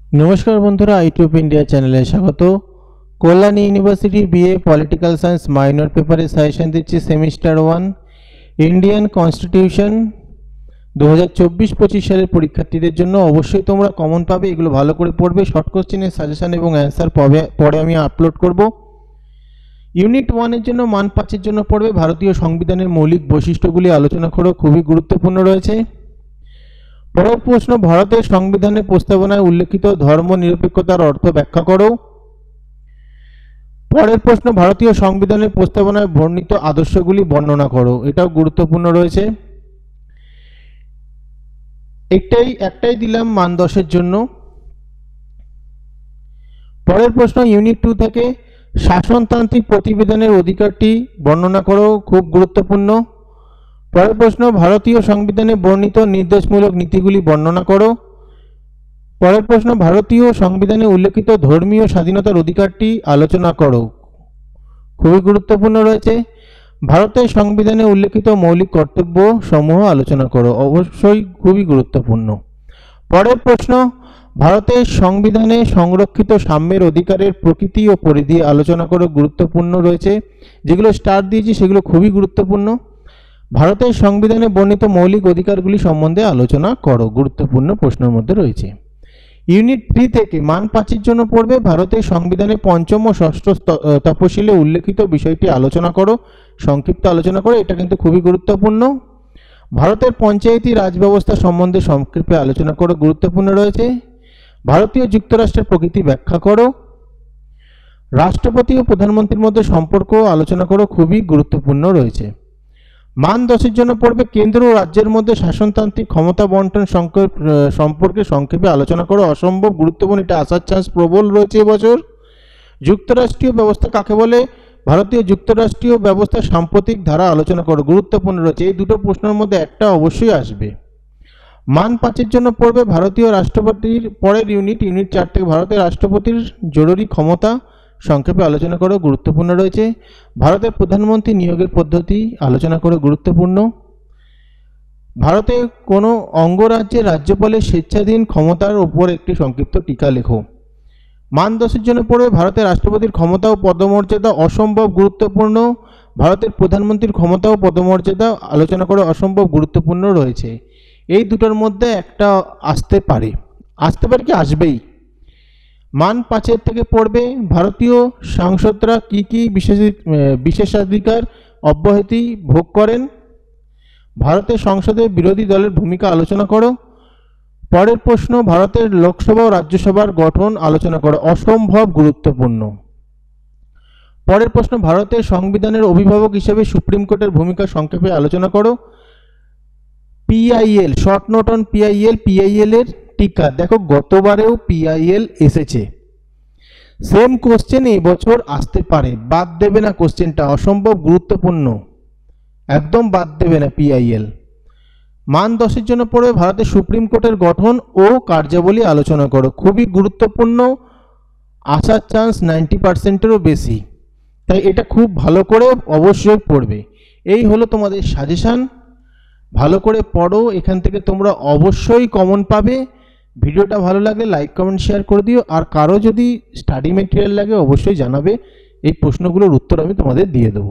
नमस्कार बंधुरा आईट्यूब इंडिया चैनले स्वागत। Kalyani university BA political science minor पेपारे सजेशन दिच्छी सेमिस्टार 1 इंडियन कन्स्टिट्यूशन 2024-25 सालेर परीक्षार्थीदेर जन्य अवश्यई तोमरा कमन पाबे। एगुलो भालो करे पढ़बे। शर्ट कोश्चेनेर साजेशन एबं आंसर परे आमि आपलोड करब। यूनिट 1 एर जन्य मान 5 एर जन्य पढ़बे भारतीय संविधानेर मौलिक वैशिष्ट्यगुली आलोचना करो, खुबই गुरुत्वपूर्ण रयेछे। परेर प्रश्न, भारतेर संविधाনের प्रस्तावनाয় उल्लेखित धर्मनिरपेक्षतार अर्थ व्याख्या करो। परेर प्रश्न, भारतीय संविधाনের प्रस्तावनाয় বর্ণিত आदर्शगुली बर्णना करो। एटाও गुरुत्वपूर्ण रयेछे। एकटाई दिलाम मान 10 এর জন্য। परेर प्रश्न, यूनिट 2 থেকে শাসনতান্ত্রিক প্রতিবেদনের অধিকারটি বর্ণনা করো, খুব গুরুত্বপূর্ণ। পরের প্রশ্ন, ভারতীয় সংবিধানে বর্ণিত নির্দেশমূলক নীতিগুলি বর্ণনা করো। পরের প্রশ্ন, ভারতীয় সংবিধানে উল্লেখিত ধর্মীয় স্বাধীনতার অধিকারটি আলোচনা করো, খুবই গুরুত্বপূর্ণ রয়েছে। ভারতের সংবিধানে উল্লেখিত মৌলিক কর্তব্য সমূহ আলোচনা করো, অবশ্যই খুবই গুরুত্বপূর্ণ। পরের প্রশ্ন, ভারতের সংবিধানে সংরক্ষিত সাম্যের অধিকারের প্রকৃতি ও পরিধি আলোচনা করো, গুরুত্বপূর্ণ রয়েছে। যেগুলো স্টার দিয়েছি সেগুলো খুবই গুরুত্বপূর্ণ। ভারতের সংবিধানে বর্ণিত মৌলিক অধিকারগুলি সম্বন্ধে আলোচনা করো, গুরুত্বপূর্ণ প্রশ্নের মধ্যে রয়েছে। ইউনিট 3 থেকে মান 5 এর জন্য পড়বে ভারতের সংবিধানে পঞ্চম ও ষষ্ঠ তফসিলে উল্লেখিত বিষয়টি আলোচনা করো, সংক্ষিপ্ত আলোচনা করো। এটা কিন্তু খুবই গুরুত্বপূর্ণ। ভারতের পঞ্চায়েতি রাজ ব্যবস্থা সম্বন্ধে সংক্ষেপে আলোচনা করো, গুরুত্বপূর্ণ রয়েছে। ভারতীয় যুক্তরাষ্ট্রের প্রকৃতি ব্যাখ্যা করো। রাষ্ট্রপতি ও প্রধানমন্ত্রীর মধ্যে সম্পর্ক আলোচনা করো, খুবই গুরুত্বপূর্ণ রয়েছে। মান 10 এর জন্য পড়বে কেন্দ্র ও রাজ্যের মধ্যে শাসনতান্ত্রিক ক্ষমতা বন্টন সম্পর্কে সংক্ষেপে আলোচনা করো, অসম্ভব গুরুত্বপূর্ণ। এটা আসার চান্স প্রবল রয়েছে এবছর। যুক্তরাষ্ট্রীয় ব্যবস্থা কাকে বলে? ভারতীয় যুক্তরাষ্ট্রীয় ব্যবস্থা সাম্প্রতিক ধারা আলোচনা করো, গুরুত্বপূর্ণ রয়েছে। এই দুটো প্রশ্নের মধ্যে একটা অবশ্যই আসবে। মান 5 এর জন্য পড়বে ভারতীয় রাষ্ট্রপতির পরের ইউনিট 4 থেকে ভারতের রাষ্ট্রপতির জরুরি ক্ষমতা সংক্ষেপে আলোচনা করো, গুরুত্বপূর্ণ রয়েছে। ভারতের প্রধানমন্ত্রী নিয়োগের পদ্ধতি আলোচনা করো, গুরুত্বপূর্ণ। ভারতে কোনো অঙ্গরাজ্যের রাজ্যপালের স্বেচ্ছাধীন ক্ষমতার উপর একটি সংক্ষিপ্ত টিকা লেখো। মান 10 এর জন্য পড়বে ভারতের রাষ্ট্রপতির ক্ষমতা ও পদমর্যাদা অসম্ভব গুরুত্বপূর্ণ। ভারতের প্রধানমন্ত্রীর ক্ষমতা ও পদমর্যাদা আলোচনা করে, অসম্ভব গুরুত্বপূর্ণ রয়েছে। এই দুটোর মধ্যে একটা আসতে পারে কি আসবেই। মান 5 এর থেকে পড়বে ভারতীয় সাংসদরা কি বিশেষাধিকার অব্যাহতি ভোগ করেন। ভারতের সংসদে বিরোধী দলের ভূমিকা আলোচনা করো। পরের প্রশ্ন, ভারতের লোকসভা ও রাজ্যসভার গঠন আলোচনা করো, অসম্ভব গুরুত্বপূর্ণ। পরের প্রশ্ন, ভারতের সংবিধানের অভিভাবক হিসেবে সুপ্রিম কোর্টের ভূমিকা সংক্ষেপে আলোচনা করো। PIL, short note on PIL এর টিকা দেখো, গতবারেও পিআইএল এসেছে। সেম কোশ্চেন এই বছর আসতে পারে, বাদ দেবে না কোশ্চেনটা, অসম্ভব গুরুত্বপূর্ণ, একদম বাদ দেবে না পিআইএল। মান 10 এর জন্য পড়বে ভারতের সুপ্রিম কোর্টের গঠন ও কার্যাবলী আলোচনা করো, খুবই গুরুত্বপূর্ণ, আসার চান্স 90%-এরও বেশি, তাই এটা খুব ভালো করে অবশ্যই পড়বে। এই হলো তোমাদের সাজেশন, ভালো করে পড়ো, এখান থেকে তোমরা অবশ্যই কমন পাবে। ভিডিওটা ভালো লাগলে লাইক কমেন্ট শেয়ার করে দিও। আর কারো যদি স্টাডি মেটেরিয়াল লাগে অবশ্যই জানাবে, এই প্রশ্নগুলোর উত্তর আমি তোমাদের দিয়ে দেবো।